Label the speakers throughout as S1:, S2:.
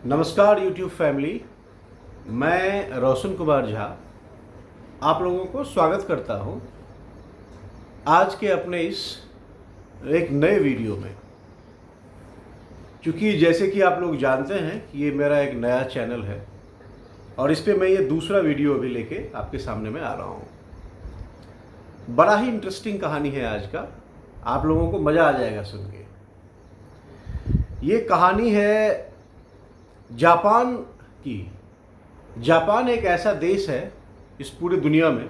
S1: नमस्कार YouTube family. मैं रोशन कुमार झा आप लोगों को स्वागत करता हूं आज के अपने इस एक नए वीडियो में। क्योंकि जैसे कि आप लोग जानते हैं कि ये मेरा एक नया चैनल है और इस पे मैं ये दूसरा वीडियो भी लेके आपके सामने में आ रहा हूं। बड़ा ही इंटरेस्टिंग कहानी है आज का, आप लोगों को मज़ा आ जाएगा सुन के। ये कहानी है जापान की। जापान एक ऐसा देश है इस पूरी दुनिया में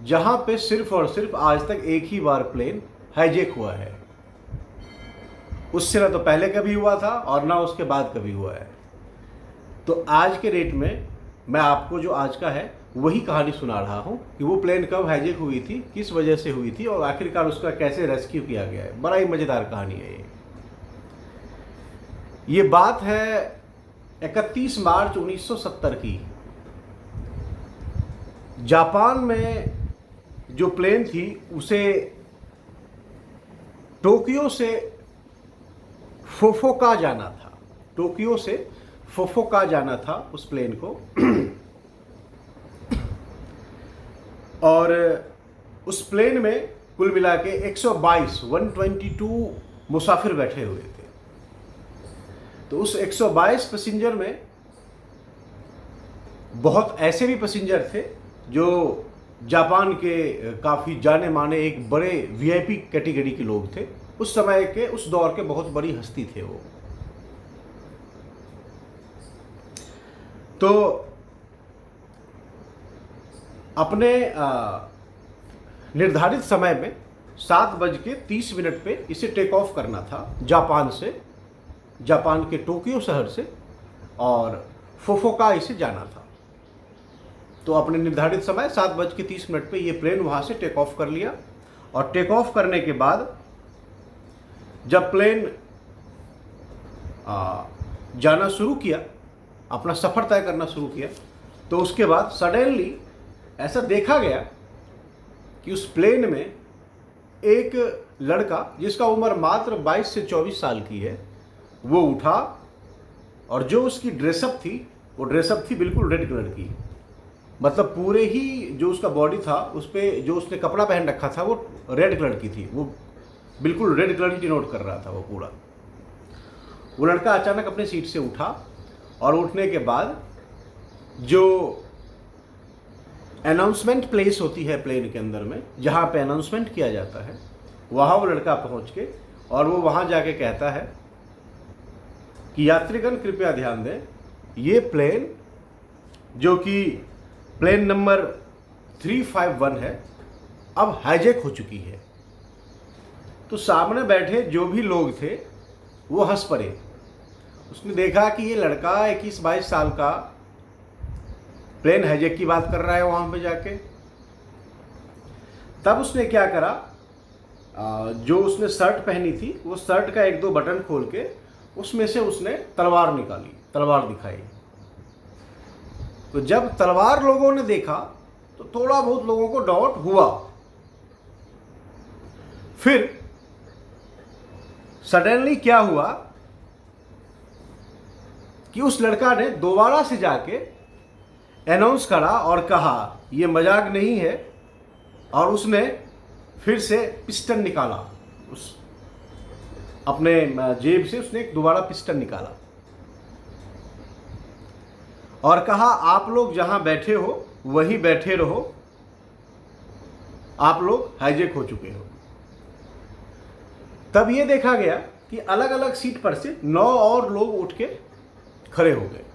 S1: जहाँ पे सिर्फ और सिर्फ आज तक एक ही बार प्लेन हाईजैक हुआ है। उससे ना तो पहले कभी हुआ था और ना उसके बाद कभी हुआ है। तो आज के डेट में मैं आपको जो आज का है वही कहानी सुना रहा हूँ कि वो प्लेन कब हाईजैक हुई थी, किस वजह से हुई थी और आखिरकार उसका कैसे रेस्क्यू किया गया है। बड़ा ही मज़ेदार कहानी है ये बात है 31 मार्च 1970 की। जापान में जो प्लेन थी उसे टोक्यो से फुकुओका जाना था। टोक्यो से फुकुओका जाना था उस प्लेन को और उस प्लेन में कुल मिला के 122 मुसाफिर बैठे हुए थे। तो उस 122 पैसेंजर में बहुत ऐसे भी पैसेंजर थे जो जापान के काफ़ी जाने माने एक बड़े वीआईपी कैटेगरी के लोग थे। उस समय के, उस दौर के बहुत बड़ी हस्ती थे वो। तो अपने निर्धारित समय में 7:30 पे इसे टेक ऑफ करना था जापान से, जापान के टोक्यो शहर से, और फुकुओका इसे जाना था। तो अपने निर्धारित समय 7:30 पे ये प्लेन वहाँ से टेक ऑफ कर लिया। और टेक ऑफ करने के बाद जब प्लेन जाना शुरू किया, अपना सफ़र तय करना शुरू किया, तो उसके बाद सडनली ऐसा देखा गया कि उस प्लेन में एक लड़का जिसका उम्र मात्र 22 से 24 साल की है वो उठा और जो उसकी ड्रेसअप थी वो ड्रेसअप थी बिल्कुल रेड कलर की। मतलब पूरे ही जो उसका बॉडी था उस पर जो उसने कपड़ा पहन रखा था वो रेड कलर की थी। वो बिल्कुल रेड कलर ही डिनोट कर रहा था वो पूरा। वो लड़का अचानक अपने सीट से उठा और उठने के बाद जो अनाउंसमेंट प्लेस होती है प्लेन के अंदर में, जहाँ पे अनाउंसमेंट किया जाता है, वहाँ वो लड़का पहुँच के और वो वहाँ जाके कहता है कि यात्रीगण कृपया ध्यान दें, ये प्लेन जो कि प्लेन नंबर 351 है अब हाईजैक हो चुकी है। तो सामने बैठे जो भी लोग थे वो हंस पड़े। उसने देखा कि ये लड़का 21-22 साल का प्लेन हाईजैक की बात कर रहा है वहाँ पे जाके। तब उसने क्या करा, जो उसने शर्ट पहनी थी वो शर्ट का 1-2 बटन खोल के उसमें से उसने तलवार निकाली, तलवार दिखाई। तो जब तलवार लोगों ने देखा तो थोड़ा बहुत लोगों को डाउट हुआ। फिर सडनली क्या हुआ कि उस लड़का ने दोबारा से जाके अनाउंस करा और कहा यह मजाक नहीं है, और उसने फिर से पिस्टन निकाला। उस अपने जेब से उसने दोबारा पिस्टन निकाला और कहा आप लोग जहां बैठे हो वहीं बैठे रहो, आप लोग हाईजैक हो चुके हो। तब ये देखा गया कि अलग अलग सीट पर से 9 और लोग उठ के खड़े हो गए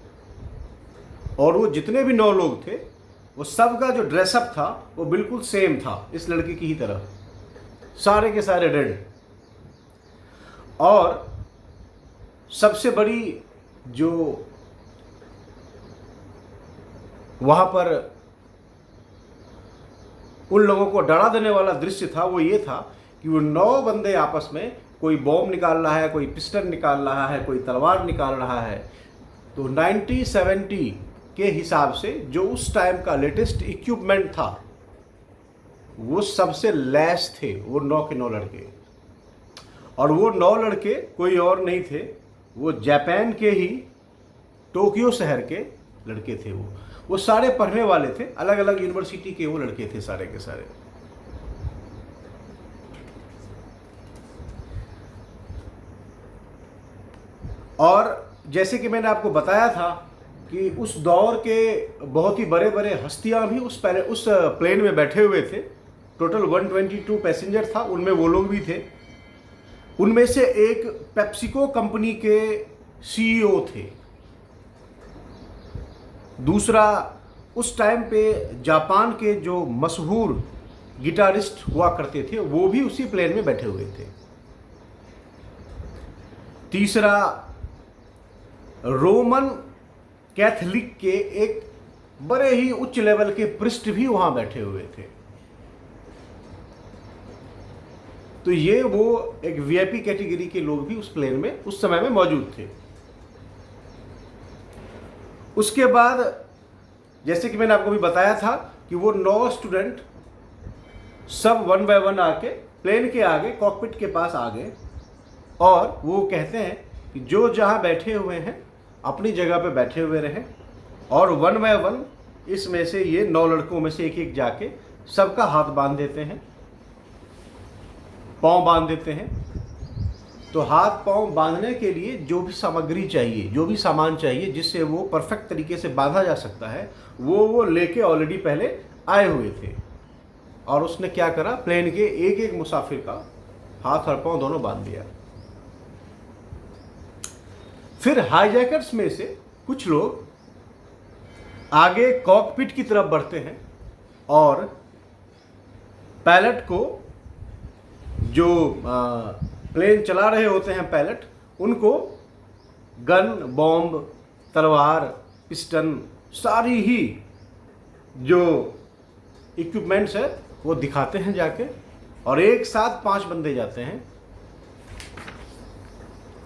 S1: और वो जितने भी 9 लोग थे वो सबका जो ड्रेसअप था वो बिल्कुल सेम था इस लड़की की ही तरह, सारे के सारे रेड। और सबसे बड़ी जो वहाँ पर उन लोगों को डरा देने वाला दृश्य था वो ये था कि वो 9 बंदे आपस में, कोई बॉम्ब निकाल रहा है, कोई पिस्टल निकाल रहा है, कोई तलवार निकाल रहा है। तो 1970 के हिसाब से जो उस टाइम का लेटेस्ट इक्विपमेंट था वो सबसे लैस थे वो 9 के 9 लड़के। और वो 9 लड़के कोई और नहीं थे, वो जापान के ही टोक्यो शहर के लड़के थे। वो सारे पढ़ने वाले थे, अलग अलग यूनिवर्सिटी के वो लड़के थे सारे के सारे। और जैसे कि मैंने आपको बताया था कि उस दौर के बहुत ही बड़े बड़े हस्तियां भी उस प्लेन में बैठे हुए थे। टोटल 122 पैसेंजर था, उनमें वो लोग भी थे। उनमें से एक पेप्सिको कंपनी के सीईओ थे। दूसरा, उस टाइम पे जापान के जो मशहूर गिटारिस्ट हुआ करते थे वो भी उसी प्लेन में बैठे हुए थे। तीसरा, रोमन कैथलिक के एक बड़े ही उच्च लेवल के पृष्ठ भी वहां बैठे हुए थे। तो ये वो एक वीआईपी कैटेगरी के लोग भी उस प्लेन में उस समय में मौजूद थे। उसके बाद जैसे कि मैंने आपको भी बताया था कि वो 9 स्टूडेंट सब वन बाय वन आके प्लेन के आगे कॉकपिट के पास आ गए और वो कहते हैं कि जो जहां बैठे हुए हैं अपनी जगह पे बैठे हुए रहे और वन बाय वन इसमें से ये 9 लड़कों में से एक एक जाके सबका हाथ बांध देते हैं, पांव बांध देते हैं। तो हाथ पांव बांधने के लिए जो भी सामग्री चाहिए, जो भी सामान चाहिए जिससे वो परफेक्ट तरीके से बांधा जा सकता है, वो लेके ऑलरेडी पहले आए हुए थे। और उसने क्या करा, प्लेन के एक एक मुसाफिर का हाथ और पांव दोनों बांध दिया। फिर हाईजैकर्स में से कुछ लोग आगे कॉकपिट की तरफ बढ़ते हैं और पायलट को, जो प्लेन चला रहे होते हैं पायलट, उनको गन, बॉम्ब, तलवार, पिस्टन, सारी ही जो इक्विपमेंट्स है वो दिखाते हैं जाके। और एक साथ 5 बंदे जाते हैं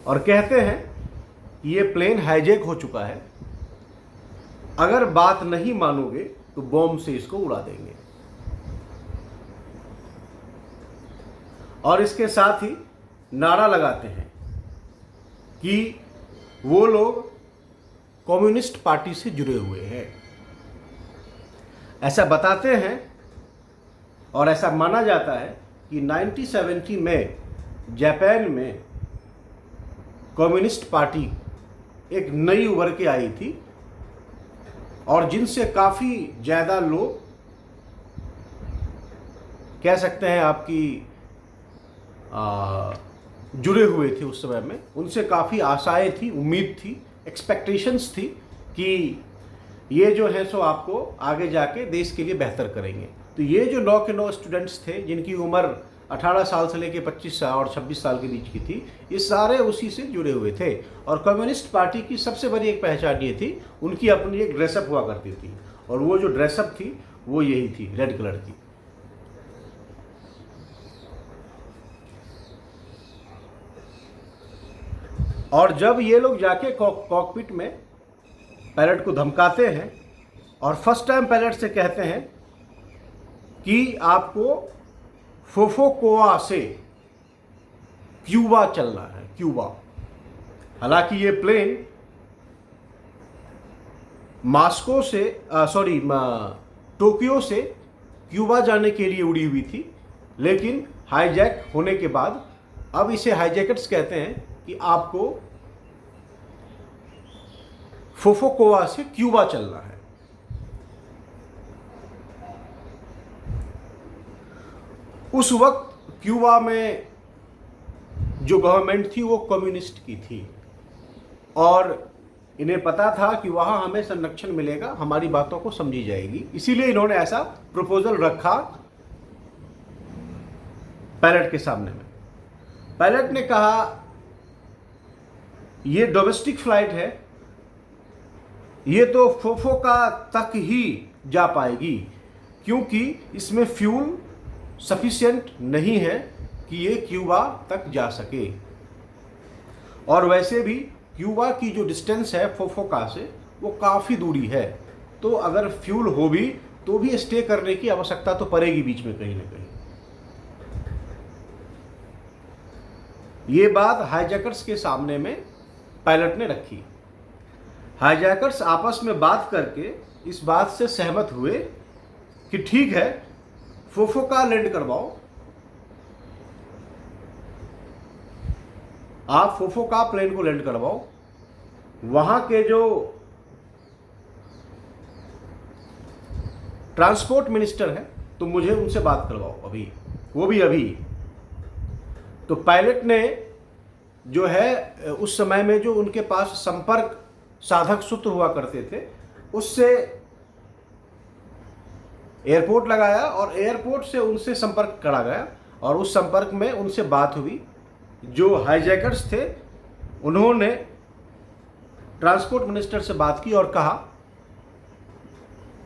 S1: और कहते हैं ये प्लेन हाईजैक हो चुका है, अगर बात नहीं मानोगे तो बॉम्ब से इसको उड़ा देंगे। और इसके साथ ही नारा लगाते हैं कि वो लोग कम्युनिस्ट पार्टी से जुड़े हुए हैं। ऐसा बताते हैं और ऐसा माना जाता है कि 1970 में जापान में कम्युनिस्ट पार्टी एक नई उभर के आई थी और जिनसे काफ़ी ज़्यादा लोग, कह सकते हैं आपकी, जुड़े हुए थे उस समय में। उनसे काफ़ी आशाएं थी, उम्मीद थी, एक्सपेक्टेशंस थी कि ये जो है सो आपको आगे जाके देश के लिए बेहतर करेंगे। तो ये जो 9 के 9 स्टूडेंट्स थे जिनकी उम्र 18 साल से लेकर 25 साल और 26 साल के बीच की थी, ये सारे उसी से जुड़े हुए थे। और कम्युनिस्ट पार्टी की सबसे बड़ी एक पहचान ये थी, उनकी अपनी एक ड्रेसअप हुआ करती थी और वो जो ड्रेसअप थी वो यही थी, रेड कलर की। और जब ये लोग जाके कॉकपिट में पायलट को धमकाते हैं और फर्स्ट टाइम पायलट से कहते हैं कि आपको फुकुओका से क्यूबा चलना है, क्यूबा। हालांकि ये प्लेन टोक्यो से क्यूबा जाने के लिए उड़ी हुई थी, लेकिन हाईजैक होने के बाद अब इसे हाईजैकर्स कहते हैं कि आपको फुकुओका से क्यूबा चलना है। उस वक्त क्यूबा में जो गवर्नमेंट थी वो कम्युनिस्ट की थी और इन्हें पता था कि वहाँ हमें संरक्षण मिलेगा, हमारी बातों को समझी जाएगी, इसीलिए इन्होंने ऐसा प्रपोजल रखा पायलट के सामने में। पायलट ने कहा ये डोमेस्टिक फ्लाइट है, ये तो फुकुओका तक ही जा पाएगी क्योंकि इसमें फ्यूल सफिशिएंट नहीं है कि ये क्यूबा तक जा सके। और वैसे भी क्यूबा की जो डिस्टेंस है फुकुओका से वो काफ़ी दूरी है, तो अगर फ्यूल हो भी तो भी स्टे करने की आवश्यकता तो पड़ेगी बीच में कहीं ना कहीं। ये बात हाईजैकर्स के सामने में पायलट ने रखी। हाईजैकर्स आपस में बात करके इस बात से सहमत हुए कि ठीक है, फोफोका लैंड करवाओ, आप फोफोका प्लेन को लैंड करवाओ। वहां के जो ट्रांसपोर्ट मिनिस्टर है तो मुझे उनसे बात करवाओ अभी, वो भी अभी। तो पायलट ने जो है उस समय में जो उनके पास संपर्क साधक सूत्र हुआ करते थे उससे एयरपोर्ट लगाया और एयरपोर्ट से उनसे संपर्क करा गया और उस संपर्क में उनसे बात हुई। जो हाईजैकर्स थे उन्होंने ट्रांसपोर्ट मिनिस्टर से बात की और कहा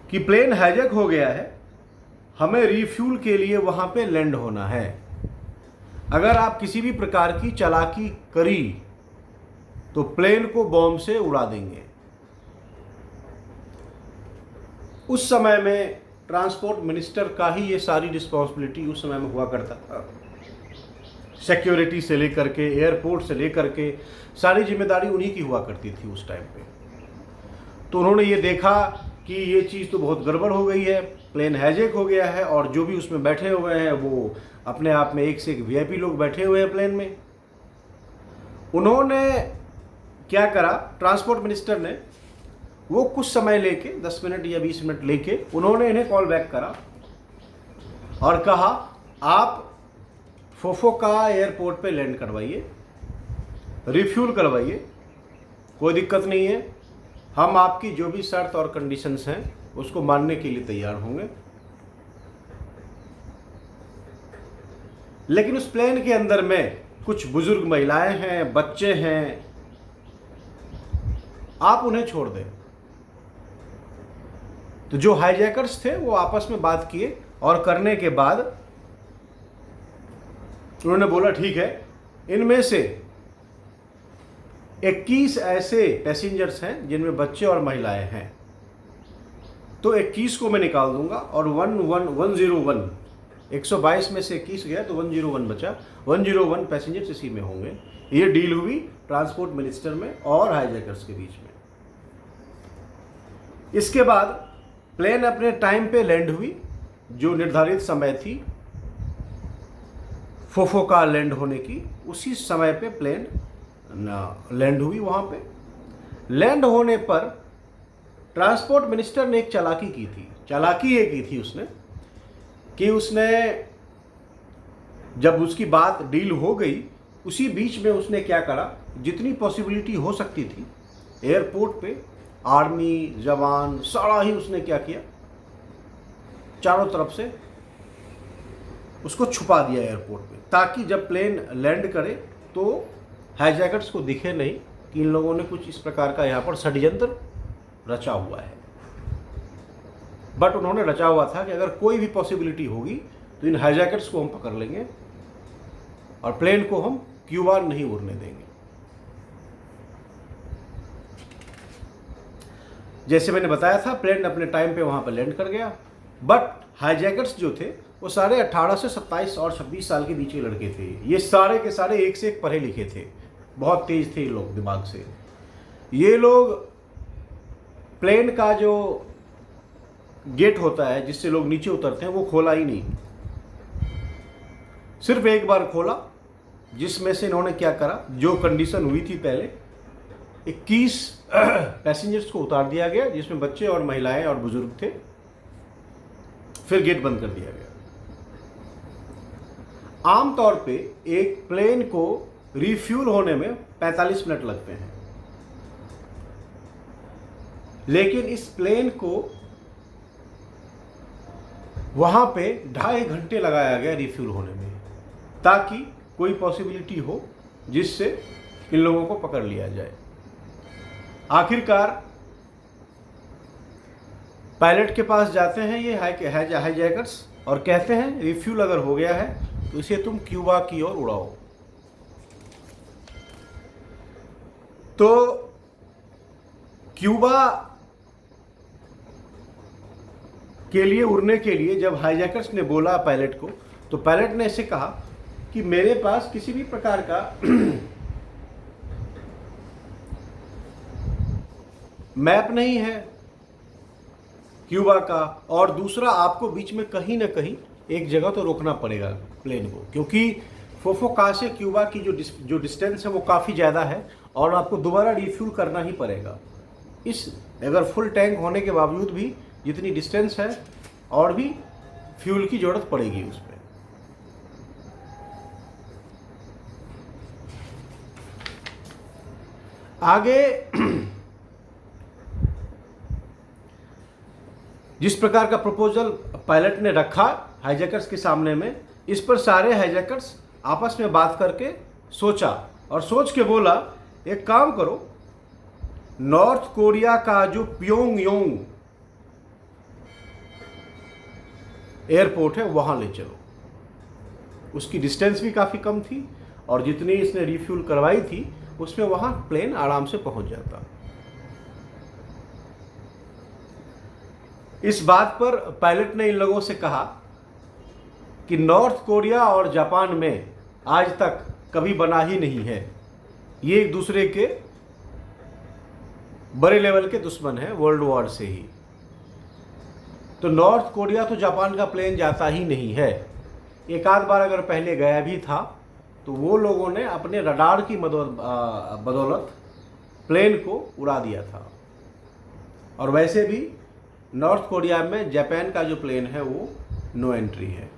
S1: कि प्लेन हाईजैक हो गया है, हमें रिफ्यूल के लिए वहां पे लैंड होना है। अगर आप किसी भी प्रकार की चालाकी करी तो प्लेन को बॉम्ब से उड़ा देंगे। उस समय में ट्रांसपोर्ट मिनिस्टर का ही ये सारी रिस्पॉन्सिबिलिटी उस समय में हुआ करता था। सिक्योरिटी से लेकर के, एयरपोर्ट से लेकर के सारी जिम्मेदारी उन्हीं की हुआ करती थी उस टाइम पे। तो उन्होंने ये देखा कि ये चीज़ तो बहुत गड़बड़ हो गई है, प्लेन हाईजैक हो गया है और जो भी उसमें बैठे हुए हैं वो अपने आप में एक से एक वीआईपी लोग बैठे हुए हैं प्लेन में। उन्होंने क्या करा, ट्रांसपोर्ट मिनिस्टर ने वो कुछ समय लेके 10 मिनट या 20 मिनट लेके उन्होंने इन्हें कॉल बैक करा और कहा आप फोफोका एयरपोर्ट पे लैंड करवाइए, रिफ्यूल करवाइए, कोई दिक्कत नहीं है, हम आपकी जो भी शर्त और कंडीशंस हैं उसको मानने के लिए तैयार होंगे। लेकिन उस प्लेन के अंदर में कुछ बुजुर्ग महिलाएं हैं, बच्चे हैं, आप उन्हें छोड़ दें। तो जो हाईजैकर्स थे वो आपस में बात किए और करने के बाद उन्होंने बोला ठीक है, इनमें से 21 ऐसे पैसेंजर्स हैं जिनमें बच्चे और महिलाएं हैं, तो 21 को मैं निकाल दूंगा और 101 122 में से 21 गया तो 101 बचा, 101 पैसेंजर्स इसी में होंगे। ये डील हुई ट्रांसपोर्ट मिनिस्टर में और हाईजैकर्स के बीच में। इसके बाद प्लेन अपने टाइम पे लैंड हुई, जो निर्धारित समय थी फोफोका लैंड होने की, उसी समय पे प्लेन लैंड हुई। वहाँ पे लैंड होने पर ट्रांसपोर्ट मिनिस्टर ने एक चालाकी की थी। चालाकी ये की थी उसने कि उसने जब उसकी बात डील हो गई उसी बीच में उसने क्या करा, जितनी पॉसिबिलिटी हो सकती थी एयरपोर्ट पे आर्मी जवान सारा ही उसने क्या किया, चारों तरफ से उसको छुपा दिया एयरपोर्ट पे, ताकि जब प्लेन लैंड करे तो हाईजैकर्स को दिखे नहीं कि इन लोगों ने कुछ इस प्रकार का यहाँ पर षड्यंत्र रचा हुआ है। बट उन्होंने रचा हुआ था कि अगर कोई भी पॉसिबिलिटी होगी तो इन हाईजैकर्स को हम पकड़ लेंगे और प्लेन को हम क्यूबा नहीं उड़ने देंगे। जैसे मैंने बताया था, प्लेन अपने टाइम पे वहाँ पर लैंड कर गया, बट हाईजैकर्स जो थे वो सारे 18 से 27 और 26 साल के बीच के लड़के थे। ये सारे के सारे एक से एक पढ़े लिखे थे, बहुत तेज थे ये लोग दिमाग से। ये लोग प्लेन का जो गेट होता है जिससे लोग नीचे उतरते हैं वो खोला ही नहीं, सिर्फ एक बार खोला, जिसमें से इन्होंने क्या करा, जो कंडीशन हुई थी पहले 21 पैसेंजर्स को उतार दिया गया जिसमें बच्चे और महिलाएं और बुजुर्ग थे, फिर गेट बंद कर दिया गया। आमतौर पे एक प्लेन को रिफ्यूल होने में 45 मिनट लगते हैं, लेकिन इस प्लेन को वहां पे 2.5 घंटे लगाया गया रिफ्यूल होने में, ताकि कोई पॉसिबिलिटी हो जिससे इन लोगों को पकड़ लिया जाए। आखिरकार पायलट के पास जाते हैं ये हाईजैकर्स और कहते हैं रिफ्यूल अगर हो गया है तो इसे तुम क्यूबा की ओर उड़ाओ। तो क्यूबा के लिए उड़ने के लिए जब हाईजैकर्स ने बोला पायलट को, तो पायलट ने ऐसे कहा कि मेरे पास किसी भी प्रकार का मैप नहीं है क्यूबा का, और दूसरा आपको बीच में कहीं ना कहीं एक जगह तो रोकना पड़ेगा प्लेन को, क्योंकि फोफोका से क्यूबा की जो डिस्टेंस है वो काफ़ी ज़्यादा है और आपको दोबारा रिफ्यूल करना ही पड़ेगा। इस अगर फुल टैंक होने के बावजूद भी जितनी डिस्टेंस है और भी फ्यूल की ज़रूरत पड़ेगी उसमें। आगे जिस प्रकार का प्रपोजल पायलट ने रखा हाईजैकर्स के सामने में, इस पर सारे हाईजैकर्स आपस में बात करके सोचा और सोच के बोला, एक काम करो, नॉर्थ कोरिया का जो प्योंगयांग एयरपोर्ट है वहां ले चलो। उसकी डिस्टेंस भी काफ़ी कम थी और जितनी इसने रिफ्यूल करवाई थी उसमें वहां प्लेन आराम से पहुंच जाता। इस बात पर पायलट ने इन लोगों से कहा कि नॉर्थ कोरिया और जापान में आज तक कभी बना ही नहीं है, ये एक दूसरे के बड़े लेवल के दुश्मन हैं वर्ल्ड वॉर से ही। तो नॉर्थ कोरिया तो जापान का प्लेन जाता ही नहीं है। एक आध बार अगर पहले गया भी था तो वो लोगों ने अपने रडार की बदौलत प्लेन को उड़ा दिया था। और वैसे भी नॉर्थ कोरिया में जापान का जो प्लेन है वो नो एंट्री है।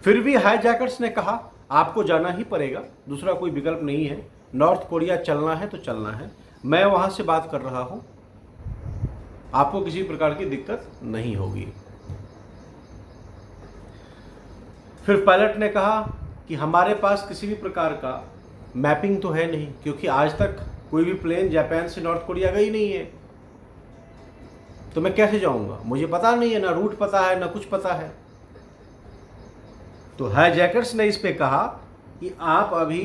S1: फिर भी हाईजैकर्स ने कहा आपको जाना ही पड़ेगा, दूसरा कोई विकल्प नहीं है, नॉर्थ कोरिया चलना है तो चलना है, मैं वहां से बात कर रहा हूं, आपको किसी प्रकार की दिक्कत नहीं होगी। फिर पायलट ने कहा कि हमारे पास किसी भी प्रकार का मैपिंग तो है नहीं, क्योंकि आज तक कोई भी प्लेन जापान से नॉर्थ कोरिया गई नहीं है, तो मैं कैसे जाऊंगा, मुझे पता नहीं है, ना रूट पता है ना कुछ पता है। तो हाईजैकर्स ने इस पे कहा कि आप अभी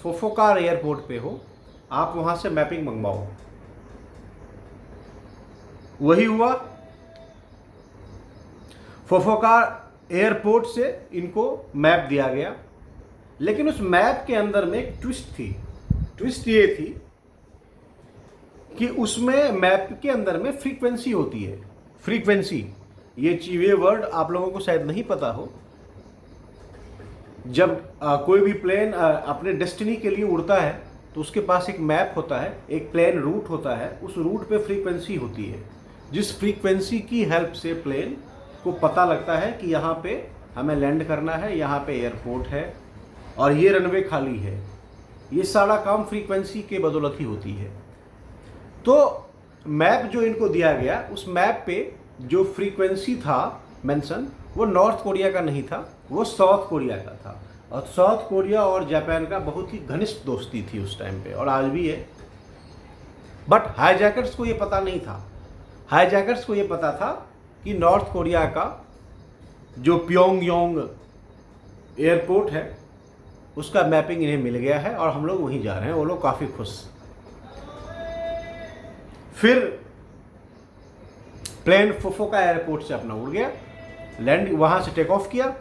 S1: फोफोका एयरपोर्ट पे हो, आप वहां से मैपिंग मंगवाओ। वही हुआ, फोफोका एयरपोर्ट से इनको मैप दिया गया, लेकिन उस मैप के अंदर में एक ट्विस्ट थी। ट्विस्ट ये थी कि उसमें मैप के अंदर में फ्रीक्वेंसी होती है। फ्रीक्वेंसी ये वर्ड आप लोगों को शायद नहीं पता हो। जब कोई भी प्लेन अपने डेस्टिनी के लिए उड़ता है तो उसके पास एक मैप होता है, एक प्लेन रूट होता है, उस रूट पे फ्रीक्वेंसी होती है, जिस फ्रीक्वेंसी की हेल्प से प्लेन को पता लगता है कि यहाँ पे हमें लैंड करना है, यहाँ पे एयरपोर्ट है और ये रनवे खाली है। ये सारा काम फ्रीक्वेंसी के बदौलत ही होती है। तो मैप जो इनको दिया गया, उस मैप पे जो फ्रीक्वेंसी था मेंशन, वो नॉर्थ कोरिया का नहीं था, वो साउथ कोरिया का था। और साउथ कोरिया और जापान का बहुत ही घनिष्ठ दोस्ती थी उस टाइम पे, और आज भी है। बट हाईजैकर्स को ये पता नहीं था। हाईजैकर्स को ये पता था कि नॉर्थ कोरिया का जो प्योंगयांग एयरपोर्ट है उसका मैपिंग इन्हें मिल गया है और हम लोग वहीं जा रहे हैं। वो लोग काफ़ी खुश। फिर प्लेन फोफोका एयरपोर्ट से अपना उड़ गया, लैंड वहां से टेक ऑफ किया,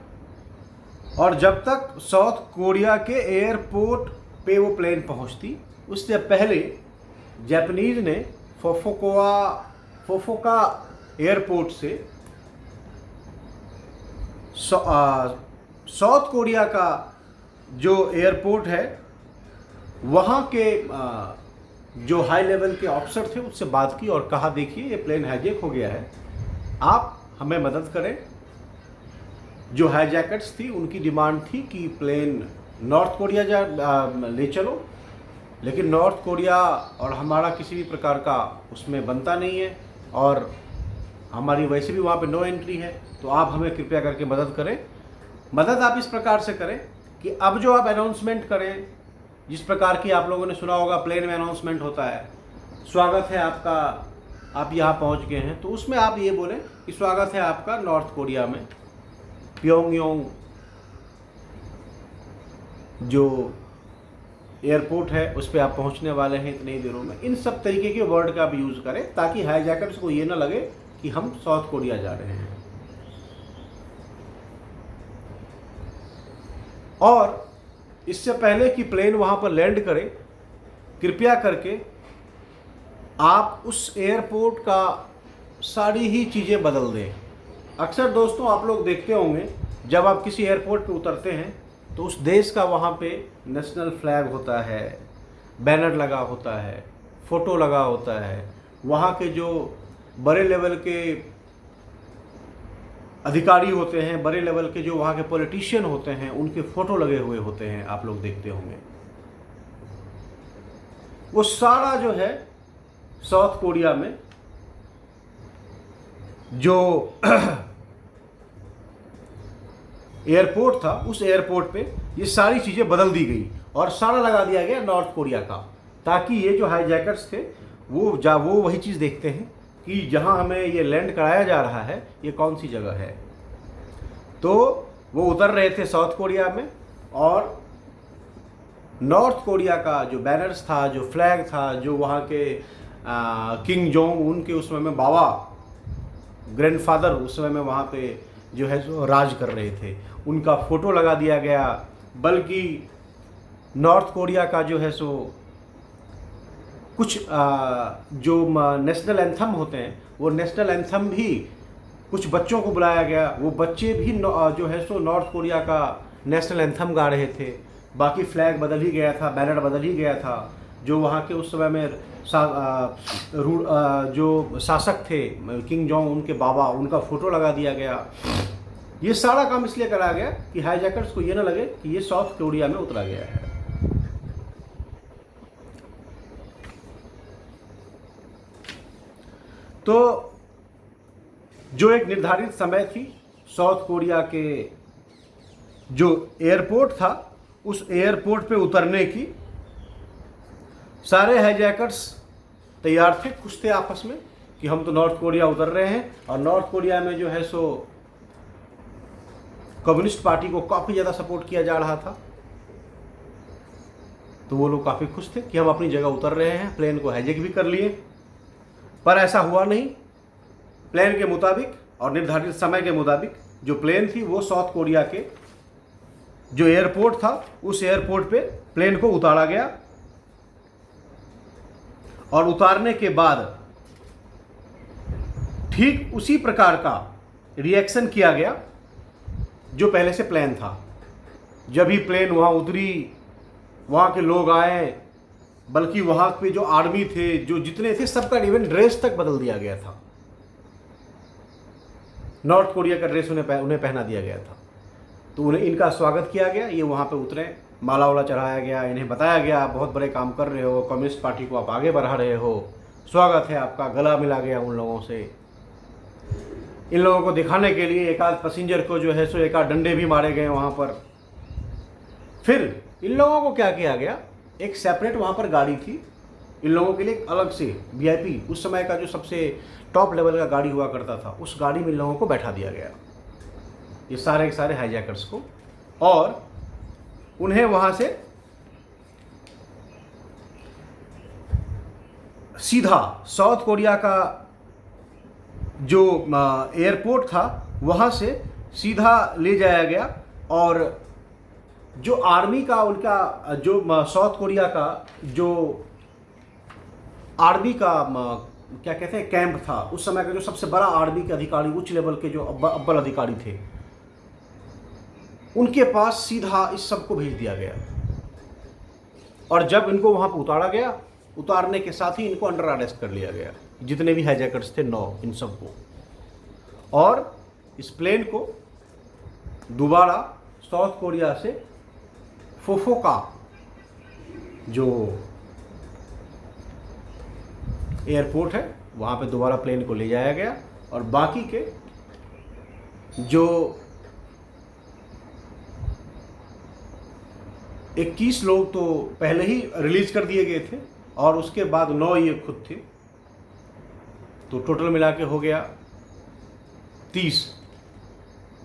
S1: और जब तक साउथ कोरिया के एयरपोर्ट पे वो प्लेन पहुंचती, उससे पहले जापानीज ने फोफोका एयरपोर्ट से साउथ कोरिया का जो एयरपोर्ट है वहाँ के जो हाई लेवल के ऑफिसर थे उससे बात की और कहा देखिए ये प्लेन हाईजैक हो गया है, आप हमें मदद करें। जो हाईजैकर्स थी उनकी डिमांड थी कि प्लेन नॉर्थ कोरिया ले चलो, लेकिन नॉर्थ कोरिया और हमारा किसी भी प्रकार का उसमें बनता नहीं है और हमारी वैसे भी वहाँ पे नो एंट्री है, तो आप हमें कृपया करके मदद करें। मदद आप इस प्रकार से करें कि अब जो आप अनाउंसमेंट करें, जिस प्रकार की आप लोगों ने सुना होगा प्लेन में अनाउंसमेंट होता है, स्वागत है आपका, आप यहाँ पहुँच गए हैं, तो उसमें आप ये बोलें कि स्वागत है आपका नॉर्थ कोरिया में, प्योंगयांग जो एयरपोर्ट है उस पर आप पहुँचने वाले हैं इतनी देरों में। इन सब तरीके के वर्ड का आप यूज़ करें ताकि हाईजैकर्स को ये ना लगे कि हम साउथ कोरिया जा रहे हैं। और इससे पहले कि प्लेन वहाँ पर लैंड करे, कृपया करके आप उस एयरपोर्ट का सारी ही चीज़ें बदल दें। अक्सर दोस्तों आप लोग देखते होंगे, जब आप किसी एयरपोर्ट पे उतरते हैं तो उस देश का वहाँ पे नेशनल फ्लैग होता है, बैनर लगा होता है, फ़ोटो लगा होता है, वहाँ के जो बड़े लेवल के अधिकारी होते हैं, बड़े लेवल के जो वहाँ के पॉलिटिशियन होते हैं, उनके फ़ोटो लगे हुए होते हैं, आप लोग देखते होंगे। वो सारा जो है साउथ कोरिया में जो एयरपोर्ट था, उस एयरपोर्ट पे ये सारी चीज़ें बदल दी गई और सारा लगा दिया गया नॉर्थ कोरिया का, ताकि ये जो हाईजैकर्स थे वो वही चीज़ देखते हैं कि जहां हमें ये लैंड कराया जा रहा है ये कौन सी जगह है। तो वो उतर रहे थे साउथ कोरिया में और नॉर्थ कोरिया का जो बैनर्स था, जो फ्लैग था, जो वहाँ के किंग जोंग उन के उस समय में बाबा ग्रैंडफादर उस समय में वहाँ पे जो है सो राज कर रहे थे, उनका फ़ोटो लगा दिया गया। बल्कि नॉर्थ कोरिया का जो है सो कुछ जो नेशनल एंथम होते हैं, वो नेशनल एंथम भी कुछ बच्चों को बुलाया गया, वो बच्चे भी जो है सो नॉर्थ कोरिया का नेशनल एंथम गा रहे थे। बाकी फ्लैग बदल ही गया था, बैनर बदल ही गया था। जो वहाँ के उस समय में जो शासक थे किंग जोंग उनके बाबा, उनका फ़ोटो लगा दिया गया। ये सारा काम इसलिए करा गया कि हाईजैकर्स को ये ना लगे कि ये साउथ कोरिया में उतरा गया है। तो जो एक निर्धारित समय थी साउथ कोरिया के जो एयरपोर्ट था, उस एयरपोर्ट पे उतरने की सारे हाईजैकर्स तैयार थे, खुश थे आपस में कि हम तो नॉर्थ कोरिया उतर रहे हैं। और नॉर्थ कोरिया में जो है सो कम्युनिस्ट पार्टी को काफ़ी ज़्यादा सपोर्ट किया जा रहा था, तो वो लोग काफ़ी खुश थे कि हम अपनी जगह उतर रहे हैं। प्लेन को हाईजैक भी कर लिए, पर ऐसा हुआ नहीं। प्लान के मुताबिक और निर्धारित समय के मुताबिक जो प्लेन थी वो साउथ कोरिया के जो एयरपोर्ट था उस एयरपोर्ट पे प्लेन को उतारा गया। और उतारने के बाद ठीक उसी प्रकार का रिएक्शन किया गया जो पहले से प्लान था। जब ही प्लेन वहाँ उतरी, वहाँ के लोग आए, बल्कि वहाँ पे जो आर्मी थे, जो जितने थे, सबका इवन ड्रेस तक बदल दिया गया था। नॉर्थ कोरिया का ड्रेस उन्हें पहना दिया गया था। तो उन्हें इनका स्वागत किया गया, ये वहाँ पे उतरे, माला वाला चढ़ाया गया, इन्हें बताया गया आप बहुत बड़े काम कर रहे हो, कम्युनिस्ट पार्टी को आप आगे बढ़ा रहे हो, स्वागत है आपका। गला मिला गया उन लोगों से। इन लोगों को दिखाने के लिए एक आध पैसेंजर को जो है सो एक आध डंडे भी मारे गए वहाँ पर। फिर इन लोगों को क्या किया गया, एक सेपरेट वहाँ पर गाड़ी थी इन लोगों के लिए अलग से, वीआईपी उस समय का जो सबसे टॉप लेवल का गाड़ी हुआ करता था, उस गाड़ी में इन लोगों को बैठा दिया गया, ये सारे के सारे हाईजैकर्स को। और उन्हें वहाँ से सीधा साउथ कोरिया का जो एयरपोर्ट था वहाँ से सीधा ले जाया गया। और जो आर्मी का उनका जो साउथ कोरिया का जो आर्मी का क्या कहते हैं कैंप था, उस समय का जो सबसे बड़ा आर्मी के अधिकारी, उच्च लेवल के जो अव्वल अधिकारी थे, उनके पास सीधा इस सब को भेज दिया गया। और जब इनको वहाँ पर उतारा गया, उतारने के साथ ही इनको अंडर अरेस्ट कर लिया गया, जितने भी हाईजैकर्स थे 9, इन सबको। और इस प्लेन को दोबारा साउथ कोरिया से फुकुओका जो एयरपोर्ट है वहाँ पे दोबारा प्लेन को ले जाया गया। और बाकी के जो 21 लोग तो पहले ही रिलीज कर दिए गए थे और उसके बाद 9 ये खुद थे, तो टोटल मिला के हो गया 30।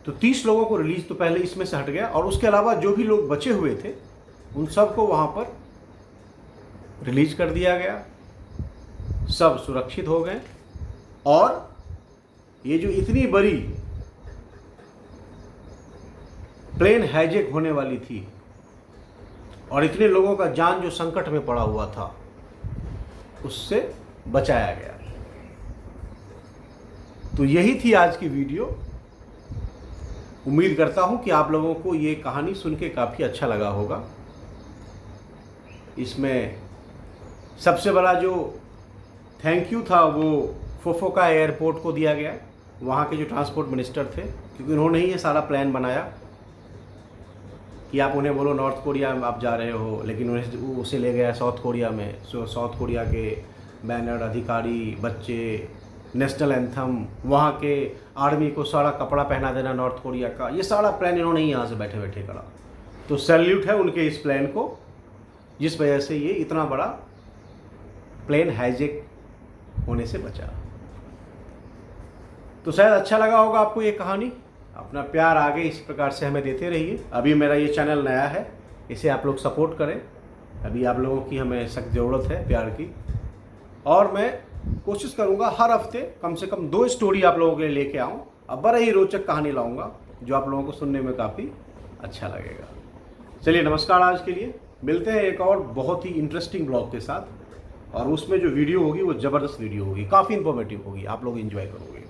S1: तो 30 लोगों को रिलीज तो पहले इसमें से हट गया। और उसके अलावा जो भी लोग बचे हुए थे उन सबको वहाँ पर रिलीज कर दिया गया, सब सुरक्षित हो गए। और ये जो इतनी बड़ी प्लेन हाईजैक होने वाली थी, और इतने लोगों का जान जो संकट में पड़ा हुआ था उससे बचाया गया। तो यही थी आज की वीडियो। उम्मीद करता हूं कि आप लोगों को ये कहानी सुन के काफ़ी अच्छा लगा होगा। इसमें सबसे बड़ा जो थैंक यू था वो फुकुओका एयरपोर्ट को दिया गया, वहाँ के जो ट्रांसपोर्ट मिनिस्टर थे, क्योंकि उन्होंने ही ये सारा प्लान बनाया कि आप उन्हें बोलो नॉर्थ कोरिया में आप जा रहे हो, लेकिन उन्हें उसे ले गया साउथ कोरिया में। साउथ कोरिया के बैनर, अधिकारी, बच्चे, नेशनल एंथम, वहाँ के आर्मी को सारा कपड़ा पहना देना नॉर्थ कोरिया का, ये सारा प्लान इन्होंने ही यहाँ से बैठे बैठे करा। तो सैल्यूट है उनके इस प्लान को, जिस वजह से ये इतना बड़ा प्लेन हाईजैक होने से बचा। तो शायद अच्छा लगा होगा आपको ये कहानी। अपना प्यार आगे इस प्रकार से हमें देते रहिए। अभी मेरा ये चैनल नया है, इसे आप लोग सपोर्ट करें। अभी आप लोगों की हमें सख्त ज़रूरत है प्यार की, और मैं कोशिश करूंगा हर हफ्ते कम से कम 2 स्टोरी आप लोगों के लिए लेके आऊं। अब बड़ा ही रोचक कहानी लाऊंगा जो आप लोगों को सुनने में काफ़ी अच्छा लगेगा। चलिए नमस्कार, आज के लिए मिलते हैं एक और बहुत ही इंटरेस्टिंग ब्लॉग के साथ, और उसमें जो वीडियो होगी वो ज़बरदस्त वीडियो होगी, काफ़ी इन्फॉर्मेटिव होगी, आप लोग एंजॉय करोगे।